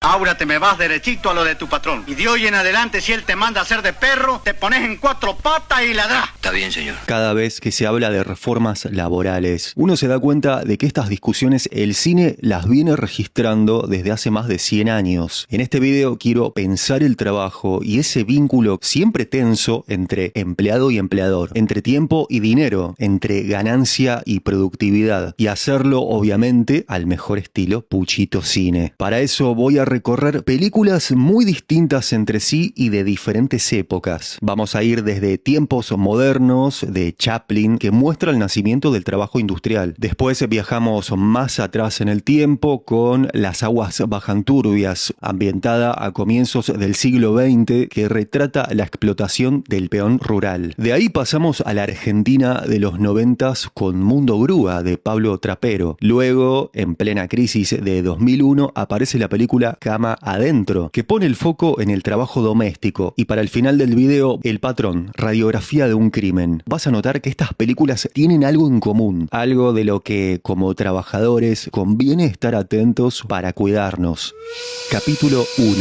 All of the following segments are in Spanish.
Ahora te me vas derechito a lo de tu patrón. Y de hoy en adelante, si él te manda a hacer de perro, te pones en cuatro patas y ladrás. Está bien, señor. Cada vez que se habla de reformas laborales, uno se da cuenta de que estas discusiones el cine las viene registrando desde hace más de 100 años. En este video quiero pensar el trabajo y ese vínculo siempre tenso entre empleado y empleador, entre tiempo y dinero, entre ganancia y productividad, y hacerlo obviamente al mejor estilo Puchito Cine. Para eso voy a recorrer películas muy distintas entre sí y de diferentes épocas. Vamos a ir desde tiempos modernos de Chaplin, que muestra el nacimiento del trabajo industrial. Después viajamos más atrás en el tiempo con Las aguas bajan turbias, ambientada a comienzos del siglo XX, que retrata la explotación del peón rural. De ahí pasamos a la Argentina de los 90s con Mundo Grúa de Pablo Trapero. Luego, en plena crisis de 2001, aparece la película Cama Adentro, que pone el foco en el trabajo doméstico. Y para el final del video, El patrón, radiografía de un crimen. Vas a notar que estas películas tienen algo en común, algo de lo que, como trabajadores, conviene estar atentos para cuidarnos. Capítulo 1.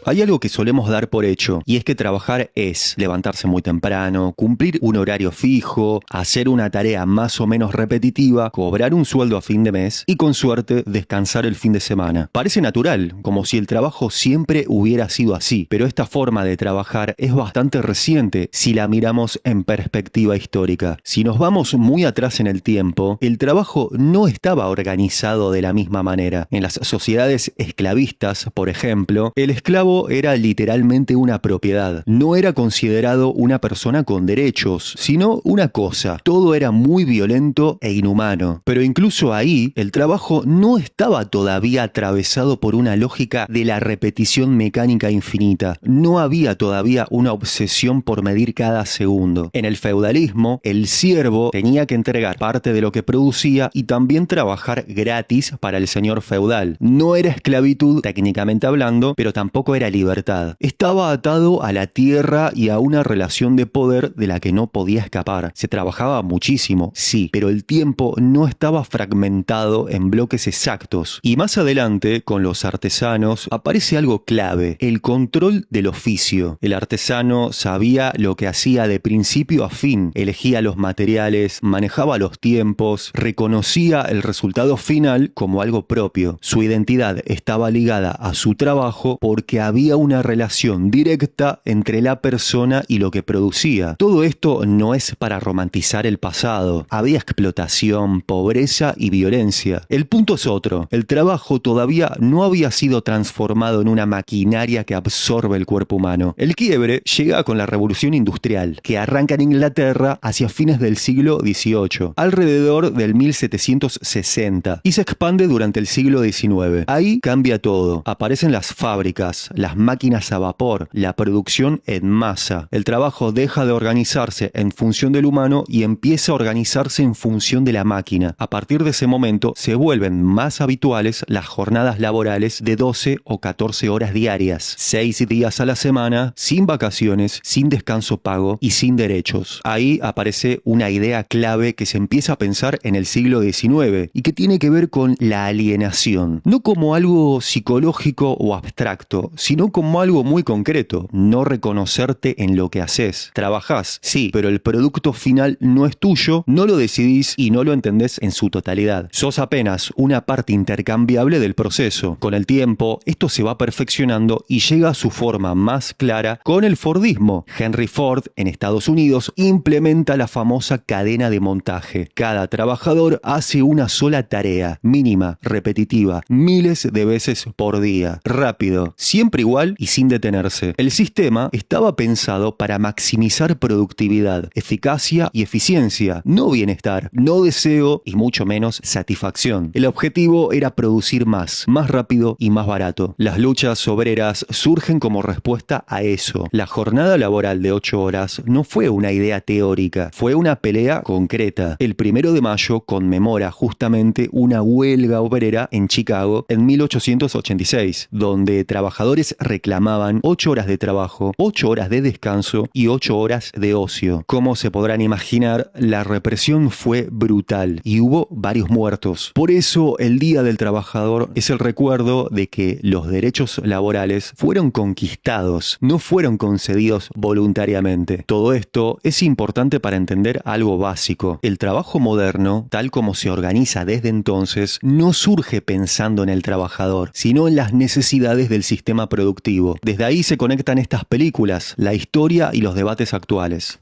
Hay algo que solemos dar por hecho, y es que trabajar es levantarse muy temprano, cumplir un horario fijo, hacer una tarea más o menos repetitiva, cobrar un sueldo a fin de mes y con suerte descansar el fin de semana. Parece natural, como si el trabajo siempre hubiera sido así, pero esta forma de trabajar es bastante reciente si la miramos en perspectiva histórica. Si nos vamos muy atrás en el tiempo, el trabajo no estaba organizado de la misma manera. En las sociedades esclavistas, por ejemplo, el esclavo era literalmente una propiedad. No era considerado una persona con derechos, sino una cosa. Todo era muy violento e inhumano. Pero incluso ahí, el trabajo no estaba todavía atravesado por una lógica de la repetición mecánica infinita. No había todavía una obsesión por medir cada segundo. En el feudalismo, el siervo tenía que entregar parte de lo que producía y también trabajar gratis para el señor feudal. No era esclavitud técnicamente hablando, pero tampoco era libertad. Estaba atado a la tierra y a una relación de poder de la que no podía escapar. Se trabajaba muchísimo, sí, pero el tiempo no estaba fragmentado en bloques exactos. Y más adelante, con los artesanos, aparece algo clave: el control del oficio. El artesano sabía lo que hacía de principio a fin, elegía los materiales, manejaba los tiempos, reconocía el resultado final como algo propio. Su identidad estaba ligada a su trabajo porque había una relación directa entre la persona y lo que producía. Todo esto no es para romantizar el pasado. Había explotación, pobreza y violencia. El punto es otro. El trabajo todavía no había sido transformado en una maquinaria que absorbe el cuerpo humano. El quiebre llega con la revolución industrial, que arranca en Inglaterra hacia fines del siglo XVIII, alrededor del 1760, y se expande durante el siglo XIX. Ahí cambia todo. Aparecen las fábricas, las máquinas a vapor, la producción en masa. El trabajo deja de organizarse en función del humano y empieza a organizarse en función de la máquina. A partir de ese momento se vuelven más habituales las jornadas laborales de 12 o 14 horas diarias, 6 días a la semana, sin vacaciones, sin descanso pago y sin derechos. Ahí aparece una idea clave que se empieza a pensar en el siglo XIX y que tiene que ver con la alienación. No como algo psicológico o abstracto, sino como algo muy concreto: no reconocerte en lo que haces. Trabajás, sí, pero el producto final no es tuyo, no lo decidís y no lo entendés en su totalidad. Sos apenas una parte intercambiable del proceso. Con el tiempo, esto se va perfeccionando y llega a su forma más clara con el Fordismo. Henry Ford, en Estados Unidos, implementa la famosa cadena de montaje. Cada trabajador hace una sola tarea, mínima, repetitiva, miles de veces por día. Rápido, siempre igual y sin detenerse. El sistema estaba pensado para maximizar productividad, eficacia y eficiencia, no bienestar, no deseo y mucho menos satisfacción. El objetivo era producir más rápido y más barato. Las luchas obreras surgen como respuesta a eso. La jornada laboral de 8 horas no fue una idea teórica, fue una pelea concreta. El 1 de mayo conmemora justamente una huelga obrera en Chicago en 1886, donde trabajadores líderes reclamaban 8 horas de trabajo, 8 horas de descanso y 8 horas de ocio. Como se podrán imaginar, la represión fue brutal y hubo varios muertos. Por eso, el Día del Trabajador es el recuerdo de que los derechos laborales fueron conquistados, no fueron concedidos voluntariamente. Todo esto es importante para entender algo básico. El trabajo moderno, tal como se organiza desde entonces, no surge pensando en el trabajador, sino en las necesidades del sistema productivo. Desde ahí se conectan estas películas, la historia y los debates actuales.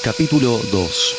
Capítulo 2.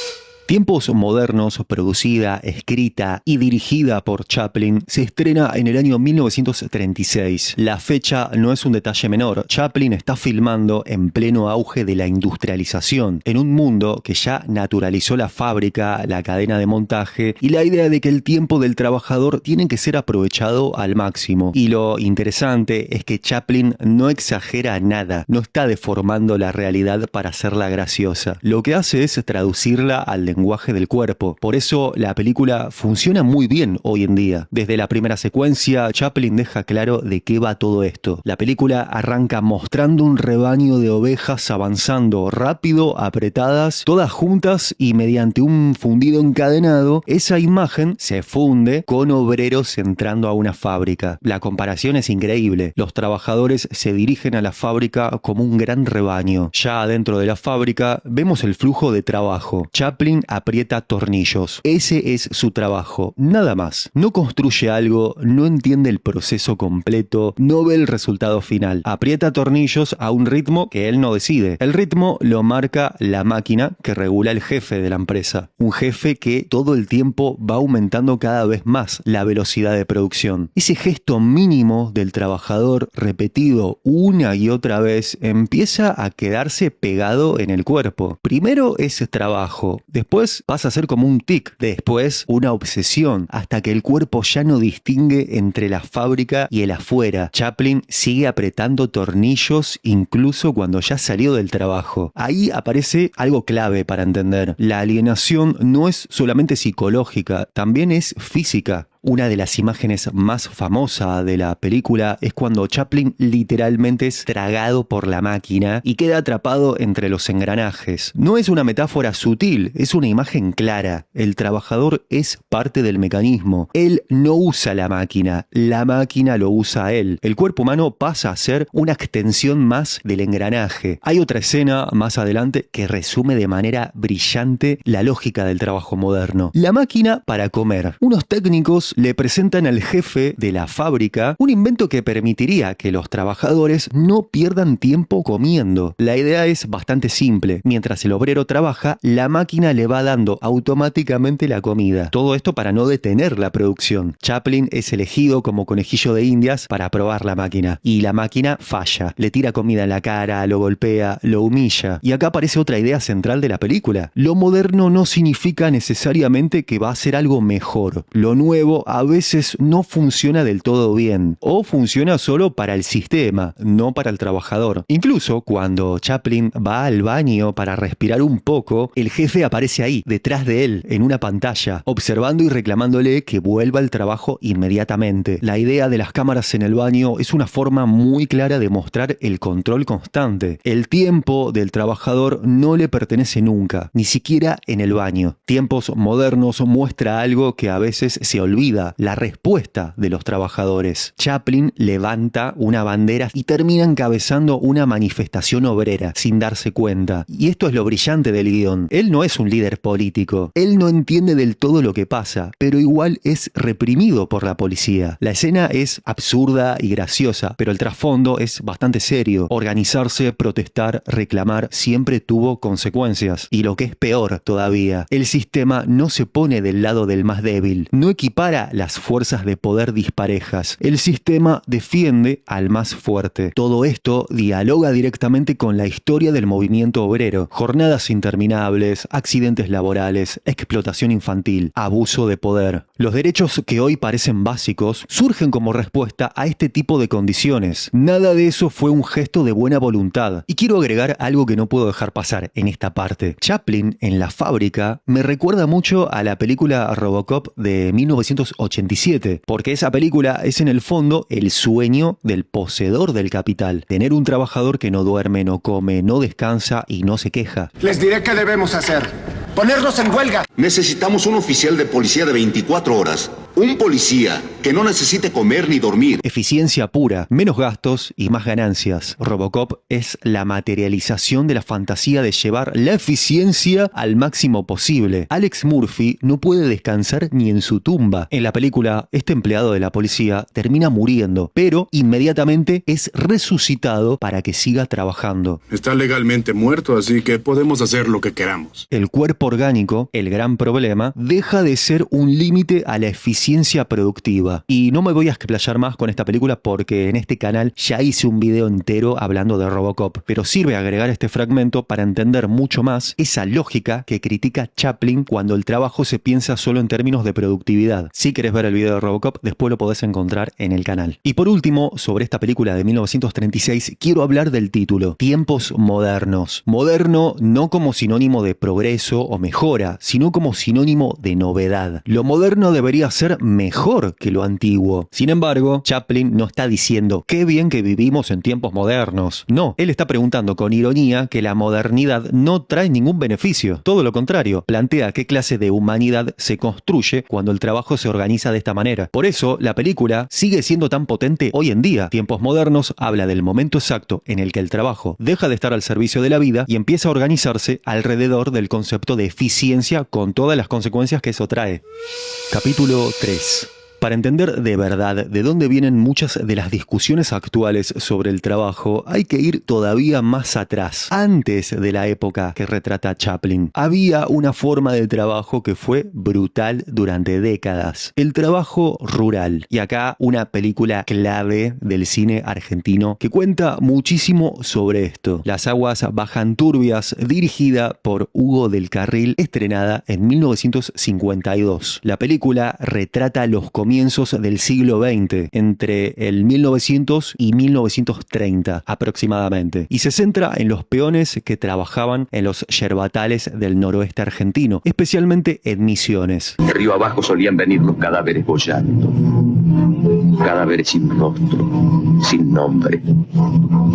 Tiempos Modernos, producida, escrita y dirigida por Chaplin, se estrena en el año 1936. La fecha no es un detalle menor. Chaplin está filmando en pleno auge de la industrialización, en un mundo que ya naturalizó la fábrica, la cadena de montaje y la idea de que el tiempo del trabajador tiene que ser aprovechado al máximo. Y lo interesante es que Chaplin no exagera nada, no está deformando la realidad para hacerla graciosa. Lo que hace es traducirla al lenguaje del cuerpo. Por eso la película funciona muy bien hoy en día. Desde la primera secuencia, Chaplin deja claro de qué va todo esto. La película arranca mostrando un rebaño de ovejas avanzando rápido, apretadas, todas juntas y mediante un fundido encadenado, esa imagen se funde con obreros entrando a una fábrica. La comparación es increíble. Los trabajadores se dirigen a la fábrica como un gran rebaño. Ya dentro de la fábrica vemos el flujo de trabajo. Chaplin aprieta tornillos. Ese es su trabajo, nada más. No construye algo, no entiende el proceso completo, no ve el resultado final. Aprieta tornillos a un ritmo que él no decide. El ritmo lo marca la máquina que regula el jefe de la empresa. Un jefe que todo el tiempo va aumentando cada vez más la velocidad de producción. Ese gesto mínimo del trabajador, repetido una y otra vez, empieza a quedarse pegado en el cuerpo. Primero es trabajo, después pasa a ser como un tic, después una obsesión, hasta que el cuerpo ya no distingue entre la fábrica y el afuera. Chaplin sigue apretando tornillos incluso cuando ya salió del trabajo. Ahí aparece algo clave para entender. La alienación no es solamente psicológica, también es física. Una de las imágenes más famosas de la película es cuando Chaplin literalmente es tragado por la máquina y queda atrapado entre los engranajes. No es una metáfora sutil, es una imagen clara. El trabajador es parte del mecanismo. Él no usa la máquina lo usa a él. El cuerpo humano pasa a ser una extensión más del engranaje. Hay otra escena más adelante que resume de manera brillante la lógica del trabajo moderno. La máquina para comer. Unos técnicos le presentan al jefe de la fábrica un invento que permitiría que los trabajadores no pierdan tiempo comiendo. La idea es bastante simple. Mientras el obrero trabaja, la máquina le va dando automáticamente la comida. Todo esto para no detener la producción. Chaplin es elegido como conejillo de indias para probar la máquina. Y la máquina falla. Le tira comida en la cara, lo golpea, lo humilla. Y acá aparece otra idea central de la película. Lo moderno no significa necesariamente que va a ser algo mejor. Lo nuevo a veces no funciona del todo bien, o funciona solo para el sistema, no para el trabajador. Incluso cuando Chaplin va al baño para respirar un poco, el jefe aparece ahí, detrás de él, en una pantalla, observando y reclamándole que vuelva al trabajo inmediatamente. La idea de las cámaras en el baño es una forma muy clara de mostrar el control constante. El tiempo del trabajador no le pertenece nunca, ni siquiera en el baño. Tiempos Modernos muestra algo que a veces se olvida: la respuesta de los trabajadores. Chaplin levanta una bandera y termina encabezando una manifestación obrera sin darse cuenta. Y esto es lo brillante del guión. Él no es un líder político. Él no entiende del todo lo que pasa, pero igual es reprimido por la policía. La escena es absurda y graciosa, pero el trasfondo es bastante serio. Organizarse, protestar, reclamar siempre tuvo consecuencias. Y lo que es peor todavía, el sistema no se pone del lado del más débil. No equipara las fuerzas de poder disparejas. El sistema defiende al más fuerte. Todo esto dialoga directamente con la historia del movimiento obrero. Jornadas interminables, accidentes laborales, explotación infantil, abuso de poder. Los derechos que hoy parecen básicos surgen como respuesta a este tipo de condiciones. Nada de eso fue un gesto de buena voluntad. Y quiero agregar algo que no puedo dejar pasar en esta parte. Chaplin en la fábrica me recuerda mucho a la película Robocop de 1986. 1987, porque esa película es en el fondo el sueño del poseedor del capital, tener un trabajador que no duerme, no come, no descansa y no se queja. Les diré qué debemos hacer. ¡Ponernos en huelga! Necesitamos un oficial de policía de 24 horas. Un policía que no necesite comer ni dormir. Eficiencia pura, menos gastos y más ganancias. Robocop es la materialización de la fantasía de llevar la eficiencia al máximo posible. Alex Murphy no puede descansar ni en su tumba. En la película, este empleado de la policía termina muriendo, pero inmediatamente es resucitado para que siga trabajando. Está legalmente muerto, así que podemos hacer lo que queramos. El cuerpo orgánico, el gran problema, deja de ser un límite a la eficiencia productiva. Y no me voy a explayar más con esta película porque en este canal ya hice un video entero hablando de Robocop, pero sirve agregar este fragmento para entender mucho más esa lógica que critica Chaplin cuando el trabajo se piensa solo en términos de productividad. Si querés ver el video de Robocop, después lo podés encontrar en el canal. Y por último, sobre esta película de 1936, quiero hablar del título, Tiempos modernos. Moderno no como sinónimo de progreso o mejora, sino como sinónimo de novedad. Lo moderno debería ser mejor que lo antiguo. Sin embargo, Chaplin no está diciendo qué bien que vivimos en tiempos modernos. No, él está preguntando con ironía que la modernidad no trae ningún beneficio. Todo lo contrario, plantea qué clase de humanidad se construye cuando el trabajo se organiza de esta manera. Por eso, la película sigue siendo tan potente hoy en día. Tiempos modernos habla del momento exacto en el que el trabajo deja de estar al servicio de la vida y empieza a organizarse alrededor del concepto de eficiencia con todas las consecuencias que eso trae. Capítulo 3. Para entender de verdad de dónde vienen muchas de las discusiones actuales sobre el trabajo, hay que ir todavía más atrás, antes de la época que retrata Chaplin. Había una forma de trabajo que fue brutal durante décadas, el trabajo rural. Y acá una película clave del cine argentino que cuenta muchísimo sobre esto. Las aguas bajan turbias, dirigida por Hugo del Carril, estrenada en 1952. La película retrata los comienzos del siglo XX, entre el 1900 y 1930 aproximadamente, y se centra en los peones que trabajaban en los yerbatales del noroeste argentino, especialmente en Misiones. Río abajo solían venir los cadáveres boyando, cadáveres sin rostro, sin nombre,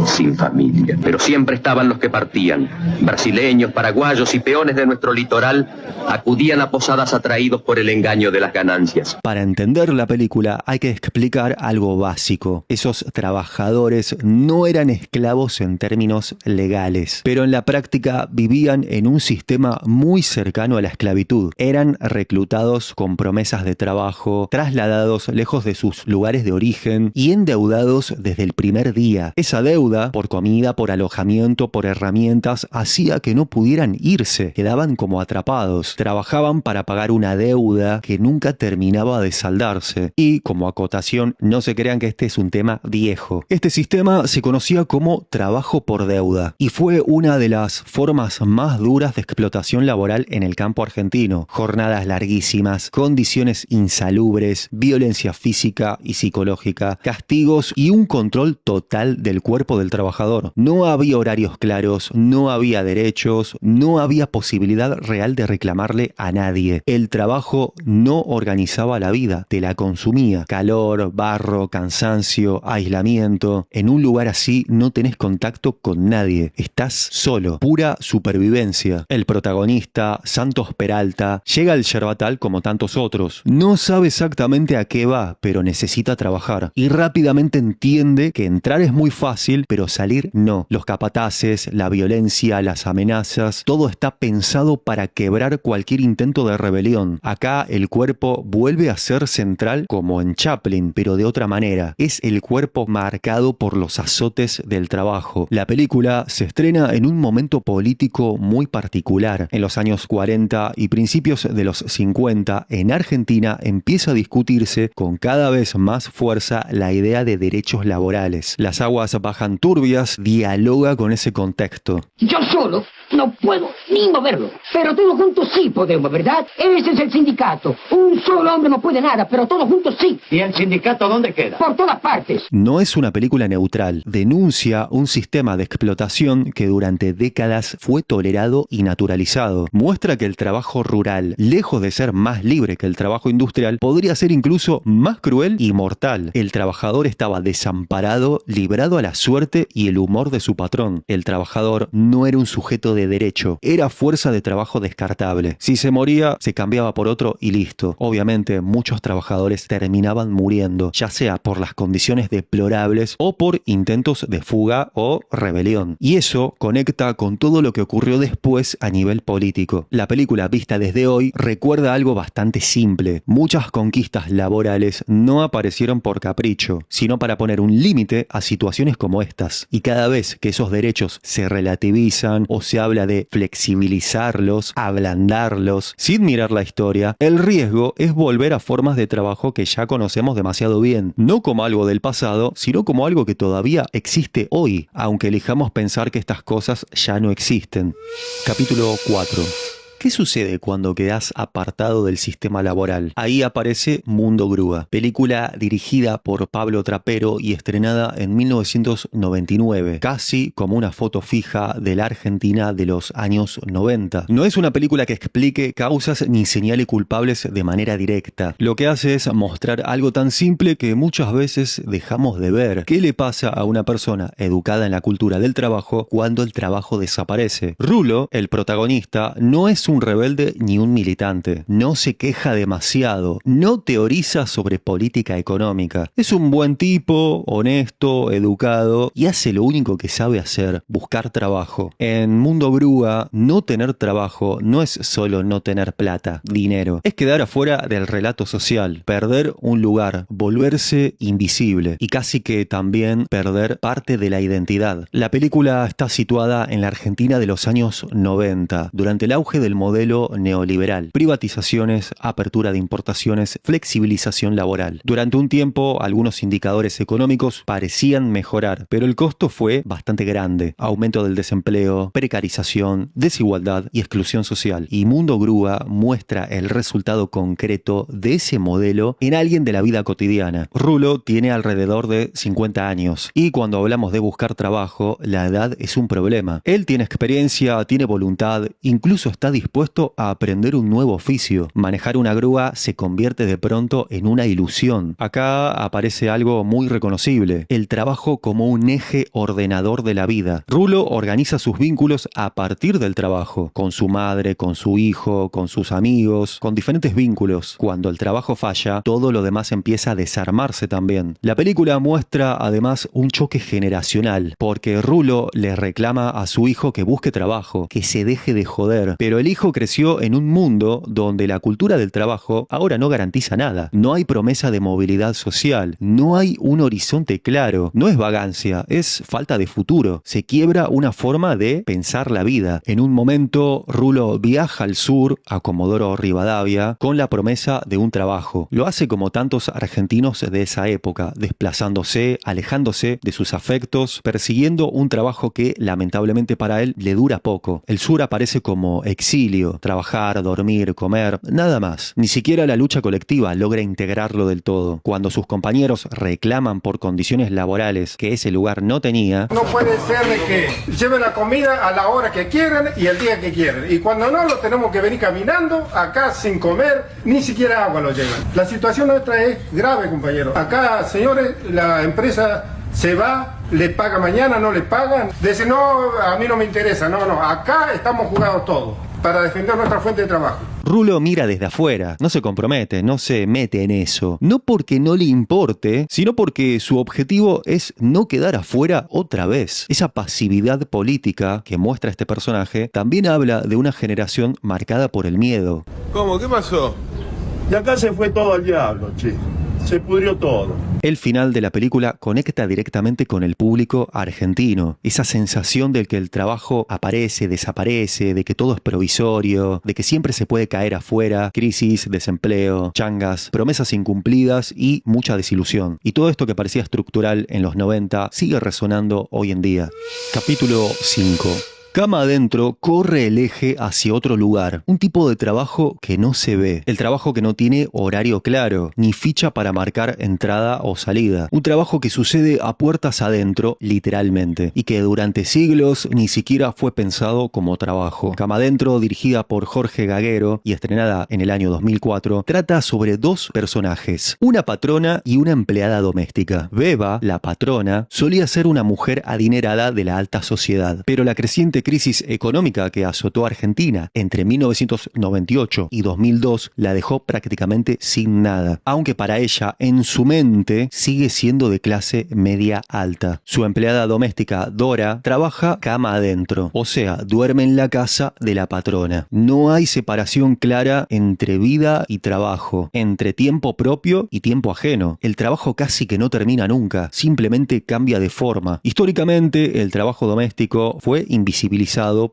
sin familia, pero siempre estaban los que partían, brasileños, paraguayos y peones de nuestro litoral acudían a posadas atraídos por el engaño de las ganancias. Para entender la película hay que explicar algo básico. Esos trabajadores no eran esclavos en términos legales, pero en la práctica vivían en un sistema muy cercano a la esclavitud. Eran reclutados con promesas de trabajo, trasladados lejos de sus lugares de origen y endeudados desde el primer día. Esa deuda, por comida, por alojamiento, por herramientas, hacía que no pudieran irse, quedaban como atrapados. Trabajaban para pagar una deuda que nunca terminaba de saldarse. Y, como acotación, no se crean que este es un tema viejo. Este sistema se conocía como trabajo por deuda y fue una de las formas más duras de explotación laboral en el campo argentino. Jornadas larguísimas, condiciones insalubres, violencia física y psicológica, castigos y un control total del cuerpo del trabajador. No había horarios claros, no había derechos, no había posibilidad real de reclamarle a nadie. El trabajo no organizaba la vida, te la consumía. Calor, barro, cansancio, aislamiento. En un lugar así no tenés contacto con nadie. Estás solo. Pura supervivencia. El protagonista, Santos Peralta, llega al yerbatal como tantos otros. No sabe exactamente a qué va, pero necesita trabajar. Y rápidamente entiende que entrar es muy fácil, pero salir no. Los capataces, la violencia, las amenazas, todo está pensado para quebrar cualquier intento de rebelión. Acá el cuerpo vuelve a ser central como en Chaplin, pero de otra manera. Es el cuerpo marcado por los azotes del trabajo. La película se estrena en un momento político muy particular. En los años 40 y principios de los 50, en Argentina empieza a discutirse con cada vez más fuerza la idea de derechos laborales. Las aguas bajan turbias dialoga con ese contexto. Yo solo no puedo ni moverlo. Pero todos juntos sí podemos, ¿verdad? Ese es el sindicato. Un solo hombre no puede nada, pero todos juntos sí. ¿Y el sindicato dónde queda? Por todas partes. No es una película neutral. Denuncia un sistema de explotación que durante décadas fue tolerado y naturalizado. Muestra que el trabajo rural, lejos de ser más libre que el trabajo industrial, podría ser incluso más cruel y mortal. El trabajador estaba desamparado, librado a la suerte y el humor de su patrón. El trabajador no era un sujeto de derecho, era fuerza de trabajo descartable. Si se moría, se cambiaba por otro y listo. Obviamente, muchos trabajadores terminaban muriendo, ya sea por las condiciones deplorables o por intentos de fuga o rebelión. Y eso conecta con todo lo que ocurrió después a nivel político. La película, vista desde hoy, recuerda algo bastante simple. Muchas conquistas laborales no aparecieron por capricho, sino para poner un límite a situaciones como estas. Y cada vez que esos derechos se relativizan o se habla de flexibilizarlos, ablandarlos, sin mirar la historia, el riesgo es volver a formas de trabajo que ya conocemos demasiado bien, no como algo del pasado, sino como algo que todavía existe hoy, aunque elijamos pensar que estas cosas ya no existen. Capítulo 4. ¿Qué sucede cuando quedas apartado del sistema laboral? Ahí aparece Mundo Grúa, película dirigida por Pablo Trapero y estrenada en 1999, casi como una foto fija de la Argentina de los años 90. No es una película que explique causas ni señale culpables de manera directa. Lo que hace es mostrar algo tan simple que muchas veces dejamos de ver. ¿Qué le pasa a una persona educada en la cultura del trabajo cuando el trabajo desaparece? Rulo, el protagonista, no es un rebelde ni un militante. No se queja demasiado. No teoriza sobre política económica. Es un buen tipo, honesto, educado y hace lo único que sabe hacer, buscar trabajo. En Mundo Grúa, no tener trabajo no es solo no tener plata, dinero. Es quedar afuera del relato social, perder un lugar, volverse invisible y casi que también perder parte de la identidad. La película está situada en la Argentina de los años 90, durante el auge del modelo neoliberal, privatizaciones, apertura de importaciones, flexibilización laboral. Durante un tiempo, algunos indicadores económicos parecían mejorar, pero el costo fue bastante grande. Aumento del desempleo, precarización, desigualdad y exclusión social. Y Mundo Grúa muestra el resultado concreto de ese modelo en alguien de la vida cotidiana. Rulo tiene alrededor de 50 años y cuando hablamos de buscar trabajo, la edad es un problema. Él tiene experiencia, tiene voluntad, incluso está dispuesto a aprender un nuevo oficio. Manejar una grúa se convierte de pronto en una ilusión. Acá aparece algo muy reconocible, el trabajo como un eje ordenador de la vida. Rulo organiza sus vínculos a partir del trabajo, con su madre, con su hijo, con sus amigos, con diferentes vínculos. Cuando el trabajo falla, todo lo demás empieza a desarmarse también. La película muestra además un choque generacional, porque Rulo le reclama a su hijo que busque trabajo, que se deje de joder, pero el hijo creció en un mundo donde la cultura del trabajo ahora no garantiza nada. No hay promesa de movilidad social, no hay un horizonte claro, no es vagancia, es falta de futuro. Se quiebra una forma de pensar la vida. En un momento, Rulo viaja al sur, a Comodoro Rivadavia, con la promesa de un trabajo. Lo hace como tantos argentinos de esa época, desplazándose, alejándose de sus afectos, persiguiendo un trabajo que lamentablemente para él le dura poco. El sur aparece como exilio, trabajar, dormir, comer, nada más. Ni siquiera la lucha colectiva logra integrarlo del todo. Cuando sus compañeros reclaman por condiciones laborales que ese lugar no tenía, no puede ser de que lleven la comida a la hora que quieran y el día que quieran. Y cuando no, lo tenemos que venir caminando acá sin comer, ni siquiera agua lo llevan. La situación nuestra es grave, compañero. Acá, señores, la empresa se va, le paga mañana, no le pagan. Dice, no, a mí no me interesa. No, acá estamos jugados todos para defender nuestra fuente de trabajo. Rulo mira desde afuera, no se compromete, no se mete en eso. No porque no le importe, sino porque su objetivo es no quedar afuera otra vez. Esa pasividad política que muestra este personaje también habla de una generación marcada por el miedo. ¿Cómo? ¿Qué pasó? De acá se fue todo al diablo, che. Se pudrió todo. El final de la película conecta directamente con el público argentino. Esa sensación de que el trabajo aparece, desaparece, de que todo es provisorio, de que siempre se puede caer afuera, crisis, desempleo, changas, promesas incumplidas y mucha desilusión. Y todo esto que parecía estructural en los 90 sigue resonando hoy en día. Capítulo 5. Cama Adentro corre el eje hacia otro lugar, un tipo de trabajo que no se ve, el trabajo que no tiene horario claro, ni ficha para marcar entrada o salida, un trabajo que sucede a puertas adentro, literalmente, y que durante siglos ni siquiera fue pensado como trabajo. Cama Adentro, dirigida por Jorge Gaguero y estrenada en el año 2004, trata sobre dos personajes, una patrona y una empleada doméstica. Beba, la patrona, solía ser una mujer adinerada de la alta sociedad, pero la creciente crisis económica que azotó a Argentina entre 1998 y 2002 la dejó prácticamente sin nada, aunque para ella, en su mente, sigue siendo de clase media alta. Su empleada doméstica, Dora, trabaja cama adentro, o sea, duerme en la casa de la patrona. No hay separación clara entre vida y trabajo, entre tiempo propio y tiempo ajeno. El trabajo casi que no termina nunca, simplemente cambia de forma. Históricamente, el trabajo doméstico fue invisibilizado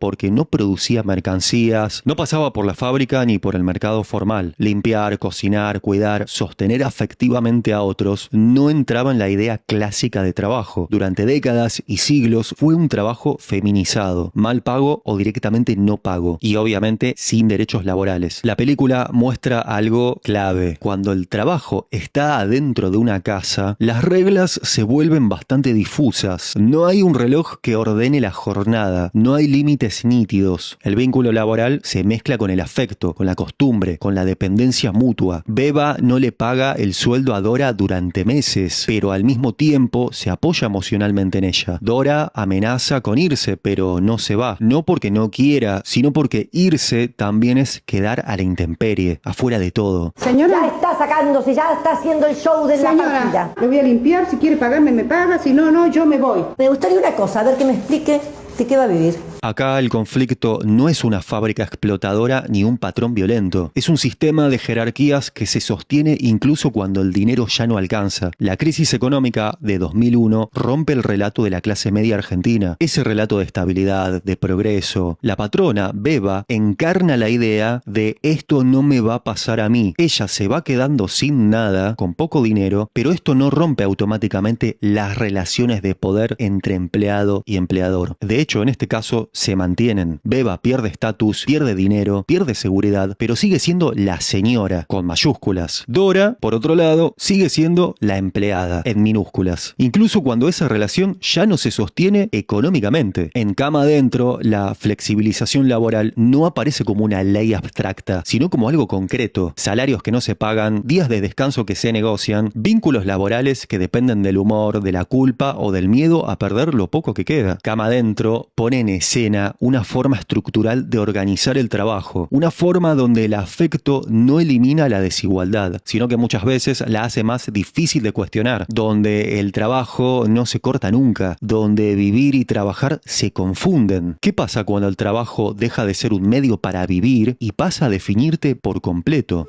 porque no producía mercancías, no pasaba por la fábrica ni por el mercado formal. Limpiar, cocinar, cuidar, sostener afectivamente a otros no entraba en la idea clásica de trabajo. Durante décadas y siglos fue un trabajo feminizado, mal pago o directamente no pago, y obviamente sin derechos laborales. La película muestra algo clave. Cuando el trabajo está adentro de una casa, las reglas se vuelven bastante difusas. No hay un reloj que ordene la jornada, no hay límites nítidos. El vínculo laboral se mezcla con el afecto, con la costumbre, con la dependencia mutua. Beba no le paga el sueldo a Dora durante meses, pero al mismo tiempo se apoya emocionalmente en ella. Dora amenaza con irse, pero no se va. No porque no quiera, sino porque irse también es quedar a la intemperie, afuera de todo. Señora, Ya está sacándose, ya está haciendo el show de la partida. le voy a limpiar, si quiere pagarme me paga, si no, no, yo me voy. Me gustaría una cosa, a ver que me explique de qué va a vivir. Acá el conflicto no es una fábrica explotadora ni un patrón violento. Es un sistema de jerarquías que se sostiene incluso cuando el dinero ya no alcanza. La crisis económica de 2001 rompe el relato de la clase media argentina. Ese relato de estabilidad, de progreso. La patrona, Beba, encarna la idea de esto no me va a pasar a mí. Ella se va quedando sin nada, con poco dinero, pero esto no rompe automáticamente las relaciones de poder entre empleado y empleador. De hecho, en este caso, se mantienen. Beba pierde estatus, pierde dinero, pierde seguridad, pero sigue siendo la señora, con mayúsculas. Dora, por otro lado, sigue siendo la empleada, en minúsculas. Incluso cuando esa relación ya no se sostiene económicamente. En Cama Adentro, la flexibilización laboral no aparece como una ley abstracta, sino como algo concreto. Salarios que no se pagan, días de descanso que se negocian, vínculos laborales que dependen del humor, de la culpa o del miedo a perder lo poco que queda. Cama Adentro pone en escena una forma estructural de organizar el trabajo, una forma donde el afecto no elimina la desigualdad, sino que muchas veces la hace más difícil de cuestionar, donde el trabajo no se corta nunca, donde vivir y trabajar se confunden. ¿Qué pasa cuando el trabajo deja de ser un medio para vivir y pasa a definirte por completo?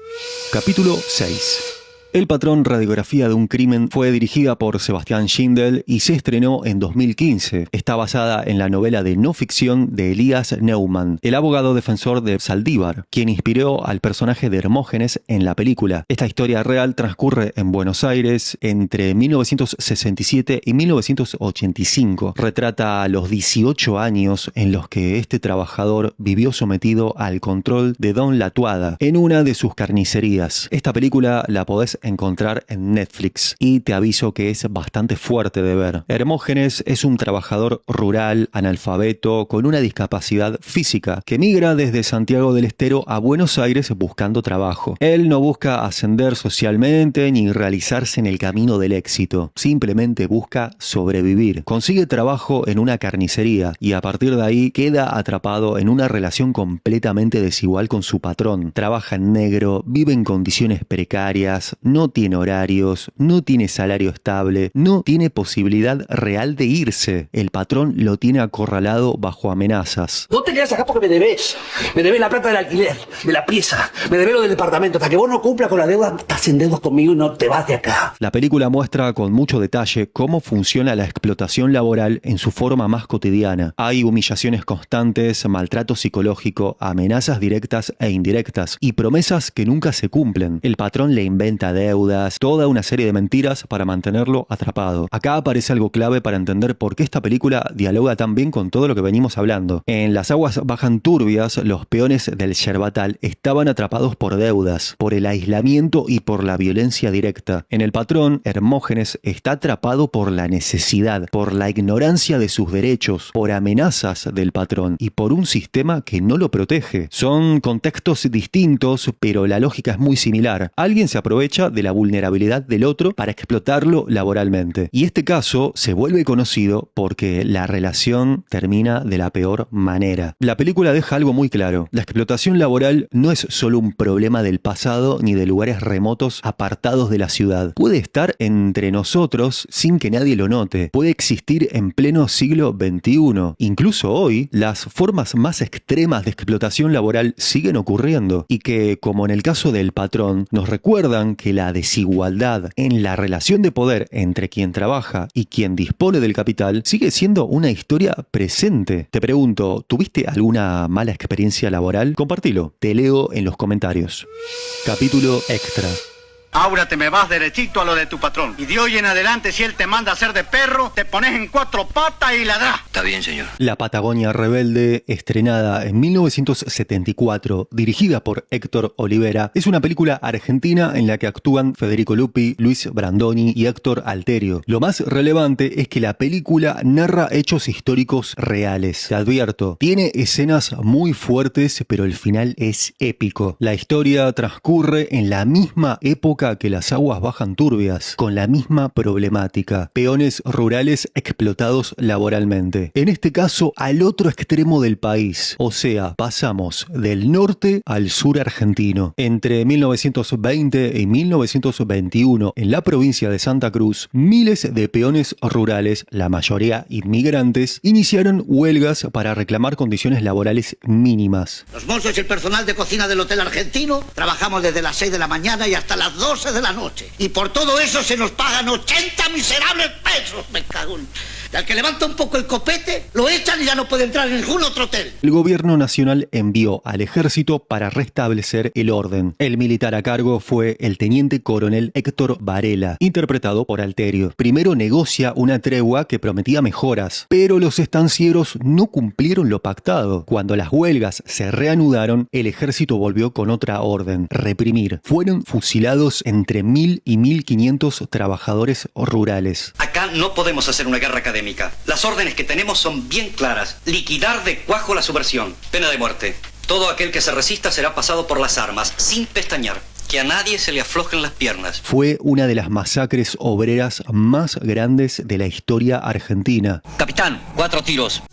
Capítulo 6. El patrón, radiografía de un crimen, fue dirigida por Sebastián Schindel y se estrenó en 2015. Está basada en la novela de no ficción de Elías Neumann, el abogado defensor de Saldívar, quien inspiró al personaje de Hermógenes en la película. Esta historia real transcurre en Buenos Aires entre 1967 y 1985. Retrata los 18 años en los que este trabajador vivió sometido al control de Don Latuada en una de sus carnicerías. Esta película la podés encontrar en Netflix y te aviso que es bastante fuerte de ver. Hermógenes es un trabajador rural, analfabeto, con una discapacidad física, que migra desde Santiago del Estero a Buenos Aires buscando trabajo. Él no busca ascender socialmente ni realizarse en el camino del éxito, simplemente busca sobrevivir. Consigue trabajo en una carnicería y a partir de ahí queda atrapado en una relación completamente desigual con su patrón. Trabaja en negro, vive en condiciones precarias, no tiene horarios, no tiene salario estable, no tiene posibilidad real de irse. El patrón lo tiene acorralado bajo amenazas. Vos te quedás acá porque me debés. Me debés la plata del alquiler, de la pieza, me debés lo del departamento. Hasta que vos no cumplas con la deuda, estás en deuda conmigo y no te vas de acá. La película muestra con mucho detalle cómo funciona la explotación laboral en su forma más cotidiana. Hay humillaciones constantes, maltrato psicológico, amenazas directas e indirectas y promesas que nunca se cumplen. El patrón le inventa deudas, toda una serie de mentiras para mantenerlo atrapado. Acá aparece algo clave para entender por qué esta película dialoga tan bien con todo lo que venimos hablando. En Las aguas bajan turbias, los peones del Yerbatal estaban atrapados por deudas, por el aislamiento y por la violencia directa. En El patrón, Hermógenes está atrapado por la necesidad, por la ignorancia de sus derechos, por amenazas del patrón y por un sistema que no lo protege. Son contextos distintos, pero la lógica es muy similar. Alguien se aprovecha de la vulnerabilidad del otro para explotarlo laboralmente. Y este caso se vuelve conocido porque la relación termina de la peor manera. La película deja algo muy claro. La explotación laboral no es solo un problema del pasado ni de lugares remotos apartados de la ciudad. Puede estar entre nosotros sin que nadie lo note. Puede existir en pleno siglo XXI. Incluso hoy, las formas más extremas de explotación laboral siguen ocurriendo y que, como en el caso del patrón, nos recuerdan que la desigualdad en la relación de poder entre quien trabaja y quien dispone del capital sigue siendo una historia presente. Te pregunto, ¿tuviste alguna mala experiencia laboral? Compartilo, te leo en los comentarios. Capítulo extra. Ahora te me vas derechito a lo de tu patrón. Y de hoy en adelante, si él te manda a hacer de perro, te pones en cuatro patas y ladrás. Está bien, señor. La Patagonia Rebelde, estrenada en 1974, dirigida por Héctor Olivera, es una película argentina en la que actúan Federico Lupi, Luis Brandoni y Héctor Alterio. Lo más relevante es que la película narra hechos históricos reales. Te advierto, tiene escenas muy fuertes, pero el final es épico. La historia transcurre en la misma época que Las aguas bajan turbias, con la misma problemática: peones rurales explotados laboralmente. En este caso, al otro extremo del país, o sea, pasamos del norte al sur argentino. Entre 1920 y 1921, en la provincia de Santa Cruz, miles de peones rurales, la mayoría inmigrantes, iniciaron huelgas para reclamar condiciones laborales mínimas. Los mozos y el personal de cocina del Hotel Argentino trabajamos desde las 6 de la mañana y hasta las 12 de la noche. Y por todo eso se nos pagan 80 miserables pesos, me cago en... Y al que levanta un poco el copete, lo echan y ya no puede entrar en ningún otro hotel. El gobierno nacional envió al ejército para restablecer el orden. El militar a cargo fue el teniente coronel Héctor Varela, interpretado por Alterio. Primero negocia una tregua que prometía mejoras, pero los estancieros no cumplieron lo pactado. Cuando las huelgas se reanudaron, el ejército volvió con otra orden: reprimir. Fueron fusilados entre 1000 y 1500 trabajadores rurales. Acá no podemos hacer una guerra académica. Las órdenes que tenemos son bien claras. Liquidar de cuajo la subversión. Pena de muerte. Todo aquel que se resista será pasado por las armas, sin pestañear. Que a nadie se le aflojen las piernas. Fue una de las masacres obreras más grandes de la historia argentina. Capitán, 4 tiros.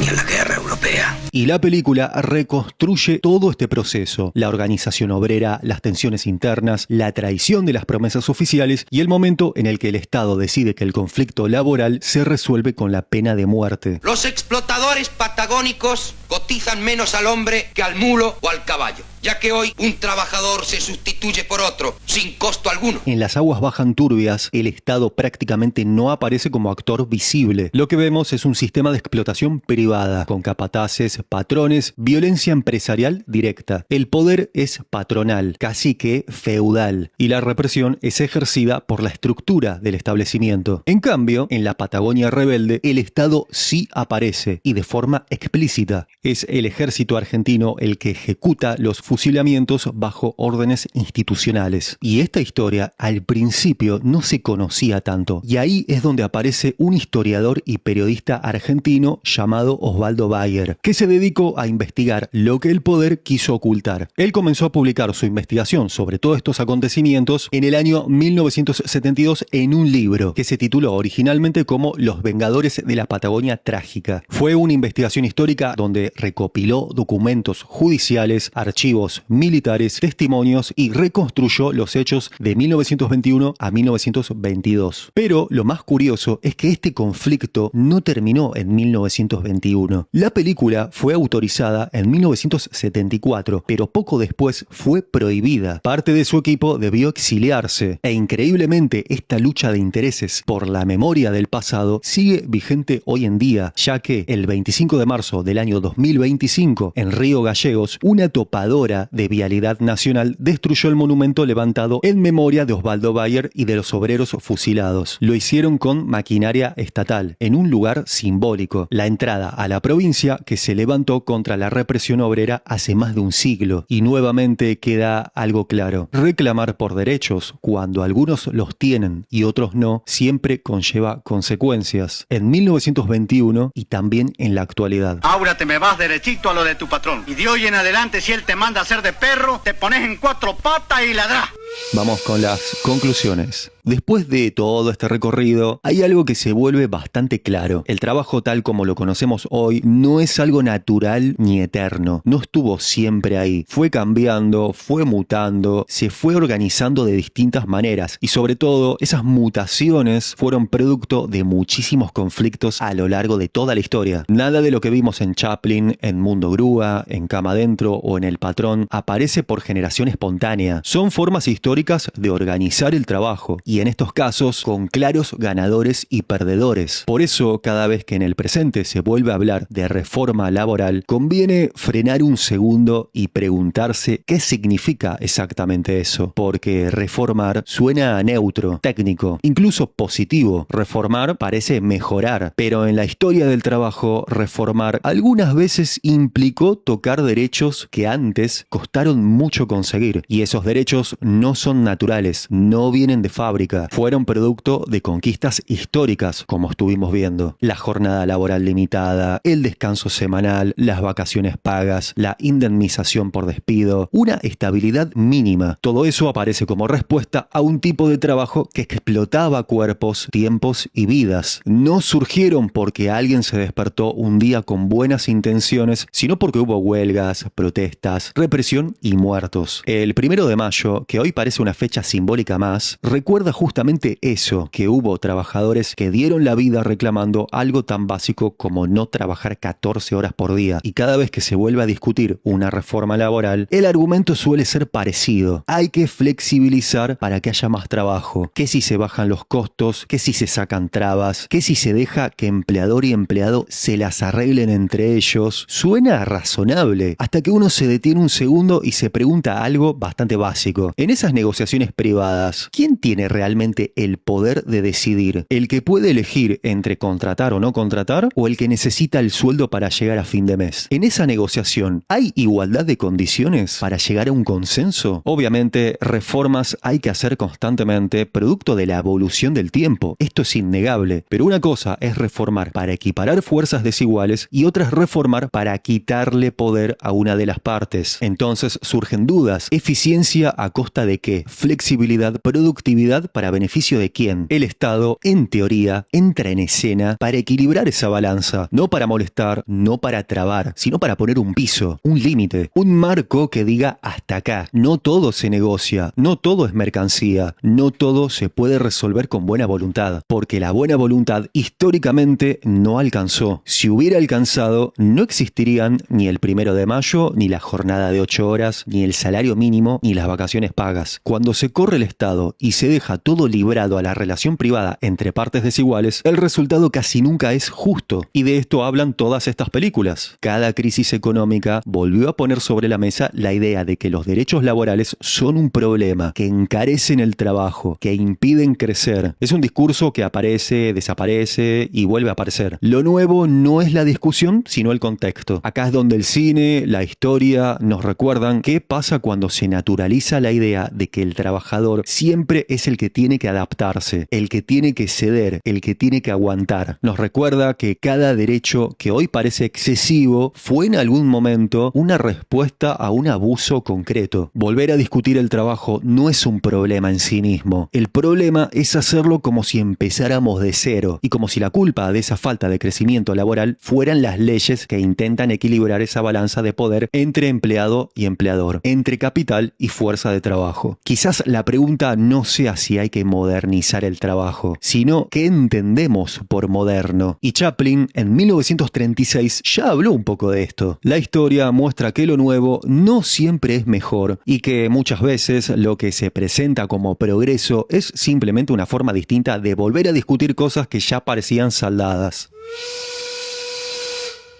Ni en la guerra europea. Y la película reconstruye todo este proceso: la organización obrera, las tensiones internas, la traición de las promesas oficiales y el momento en el que el Estado decide que el conflicto laboral se resuelve con la pena de muerte. Los explotadores patagónicos cotizan menos al hombre que al mulo o al caballo, ya que hoy un trabajador se sustituye por otro, sin costo alguno. En Las aguas bajan turbias, el Estado prácticamente no aparece como actor visible. Lo que vemos es un sistema de explotación privada, con capataces, patrones, violencia empresarial directa. El poder es patronal, casi que feudal, y la represión es ejercida por la estructura del establecimiento. En cambio, en la Patagonia Rebelde, el Estado sí aparece, y de forma explícita. Es el ejército argentino el que ejecuta los fusilamientos bajo órdenes institucionales. Y esta historia al principio no se conocía tanto, y ahí es donde aparece un historiador y periodista argentino llamado Osvaldo Bayer, que se dedicó a investigar lo que el poder quiso ocultar. Él comenzó a publicar su investigación sobre todos estos acontecimientos en el año 1972 en un libro que se tituló originalmente como Los Vengadores de la Patagonia Trágica. Fue una investigación histórica donde recopiló documentos judiciales, archivos militares, testimonios y reconstruyó los hechos de 1921 a 1922. Pero lo más curioso es que este conflicto no terminó en 1921. 1921. La película fue autorizada en 1974, pero poco después fue prohibida. Parte de su equipo debió exiliarse, e increíblemente esta lucha de intereses por la memoria del pasado sigue vigente hoy en día, ya que el 25 de marzo del año 2025, en Río Gallegos, una topadora de Vialidad Nacional destruyó el monumento levantado en memoria de Osvaldo Bayer y de los obreros fusilados. Lo hicieron con maquinaria estatal, en un lugar simbólico, la entrada a la provincia que se levantó contra la represión obrera hace más de un siglo. Y nuevamente queda algo claro: reclamar por derechos, cuando algunos los tienen y otros no, siempre conlleva consecuencias. En 1921 y también en la actualidad. Ahora te me vas derechito a lo de tu patrón. Y de hoy en adelante, si él te manda a hacer de perro, te pones en cuatro patas y ladrás. Vamos con las conclusiones. Después de todo este recorrido, hay algo que se vuelve bastante claro. El trabajo tal como lo conocemos hoy no es algo natural ni eterno. No estuvo siempre ahí. Fue cambiando, fue mutando, se fue organizando de distintas maneras. Y sobre todo, esas mutaciones fueron producto de muchísimos conflictos a lo largo de toda la historia. Nada de lo que vimos en Chaplin, en Mundo Grúa, en Cama Adentro o en El Patrón aparece por generación espontánea. Son formas históricas de organizar el trabajo. Y en estos casos con claros ganadores y perdedores. Por eso, cada vez que en el presente se vuelve a hablar de reforma laboral, conviene frenar un segundo y preguntarse qué significa exactamente eso. Porque reformar suena a neutro, técnico, incluso positivo. Reformar parece mejorar, pero en la historia del trabajo, reformar algunas veces implicó tocar derechos que antes costaron mucho conseguir. Y esos derechos no son naturales, no vienen de fábrica. Fueron producto de conquistas históricas, como estuvimos viendo. La jornada laboral limitada, el descanso semanal, las vacaciones pagas, la indemnización por despido, una estabilidad mínima. Todo eso aparece como respuesta a un tipo de trabajo que explotaba cuerpos, tiempos y vidas. No surgieron porque alguien se despertó un día con buenas intenciones, sino porque hubo huelgas, protestas, represión y muertos. El 1 de mayo, que hoy parece una fecha simbólica más, recuerda justamente eso, que hubo trabajadores que dieron la vida reclamando algo tan básico como no trabajar 14 horas por día. Y cada vez que se vuelve a discutir una reforma laboral, el argumento suele ser parecido. Hay que flexibilizar para que haya más trabajo. Que si se bajan los costos, que si se sacan trabas, que si se deja que empleador y empleado se las arreglen entre ellos. Suena razonable, hasta que uno se detiene un segundo y se pregunta algo bastante básico. En esas negociaciones privadas, ¿quién tiene realmente el poder de decidir? ¿El que puede elegir entre contratar o no contratar, o el que necesita el sueldo para llegar a fin de mes? En esa negociación, ¿hay igualdad de condiciones para llegar a un consenso? Obviamente, reformas hay que hacer constantemente, producto de la evolución del tiempo. Esto es innegable, pero una cosa es reformar para equiparar fuerzas desiguales y otra es reformar para quitarle poder a una de las partes. Entonces surgen dudas. ¿Eficiencia a costa de qué? ¿Flexibilidad, productividad para beneficio de quién? El Estado, en teoría, entra en escena para equilibrar esa balanza, no para molestar, no para trabar, sino para poner un piso, un límite, un marco que diga hasta acá. No todo se negocia, no todo es mercancía, no todo se puede resolver con buena voluntad, porque la buena voluntad históricamente no alcanzó. Si hubiera alcanzado, no existirían ni el 1 de mayo, ni la jornada de 8 horas, ni el salario mínimo, ni las vacaciones pagas. Cuando se corre el Estado y se deja todo librado a la relación privada entre partes desiguales, el resultado casi nunca es justo. Y de esto hablan todas estas películas. Cada crisis económica volvió a poner sobre la mesa la idea de que los derechos laborales son un problema, que encarecen el trabajo, que impiden crecer. Es un discurso que aparece, desaparece y vuelve a aparecer. Lo nuevo no es la discusión, sino el contexto. Acá es donde el cine, la historia nos recuerdan qué pasa cuando se naturaliza la idea de que el trabajador siempre es el que tiene que adaptarse, el que tiene que ceder, el que tiene que aguantar. Nos recuerda que cada derecho que hoy parece excesivo fue en algún momento una respuesta a un abuso concreto. Volver a discutir el trabajo no es un problema en sí mismo. El problema es hacerlo como si empezáramos de cero y como si la culpa de esa falta de crecimiento laboral fueran las leyes que intentan equilibrar esa balanza de poder entre empleado y empleador, entre capital y fuerza de trabajo. trabajo. Quizás la pregunta no sea si hay que modernizar el trabajo, sino qué entendemos por moderno. Y Chaplin en 1936 ya habló un poco de esto. La historia muestra que lo nuevo no siempre es mejor y que muchas veces lo que se presenta como progreso es simplemente una forma distinta de volver a discutir cosas que ya parecían saldadas.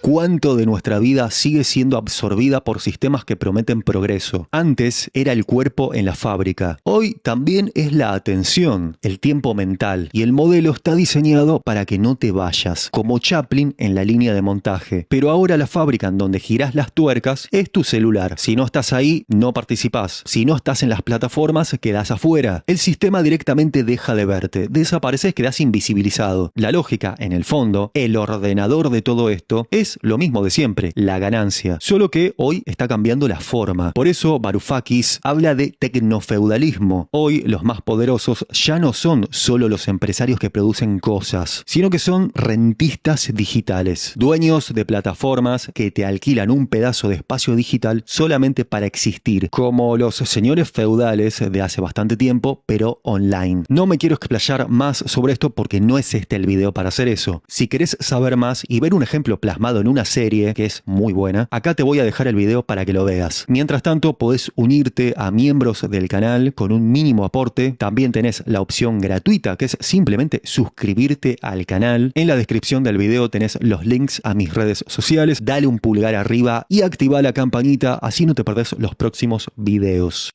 ¿Cuánto de nuestra vida sigue siendo absorbida por sistemas que prometen progreso? Antes era el cuerpo en la fábrica. Hoy también es la atención, el tiempo mental. Y el modelo está diseñado para que no te vayas, como Chaplin en la línea de montaje. Pero ahora la fábrica en donde girás las tuercas es tu celular. Si no estás ahí, no participás. Si no estás en las plataformas, quedás afuera. El sistema directamente deja de verte. Desapareces, quedás invisibilizado. La lógica, en el fondo, el ordenador de todo esto, es lo mismo de siempre, la ganancia, solo que hoy está cambiando la forma. Por eso Varoufakis habla de tecnofeudalismo. Hoy los más poderosos ya no son solo los empresarios que producen cosas, sino que son rentistas digitales, dueños de plataformas que te alquilan un pedazo de espacio digital solamente para existir, como los señores feudales de hace bastante tiempo, pero online. No me quiero explayar más sobre esto porque no es este el video para hacer eso. Si querés saber más y ver un ejemplo plasmado en una serie que es muy buena, acá te voy a dejar el video para que lo veas. Mientras tanto, podés unirte a miembros del canal con un mínimo aporte. También tenés la opción gratuita, que es simplemente suscribirte al canal. En la descripción del video tenés los links a mis redes sociales. Dale un pulgar arriba y activa la campanita, así no te perdés los próximos videos.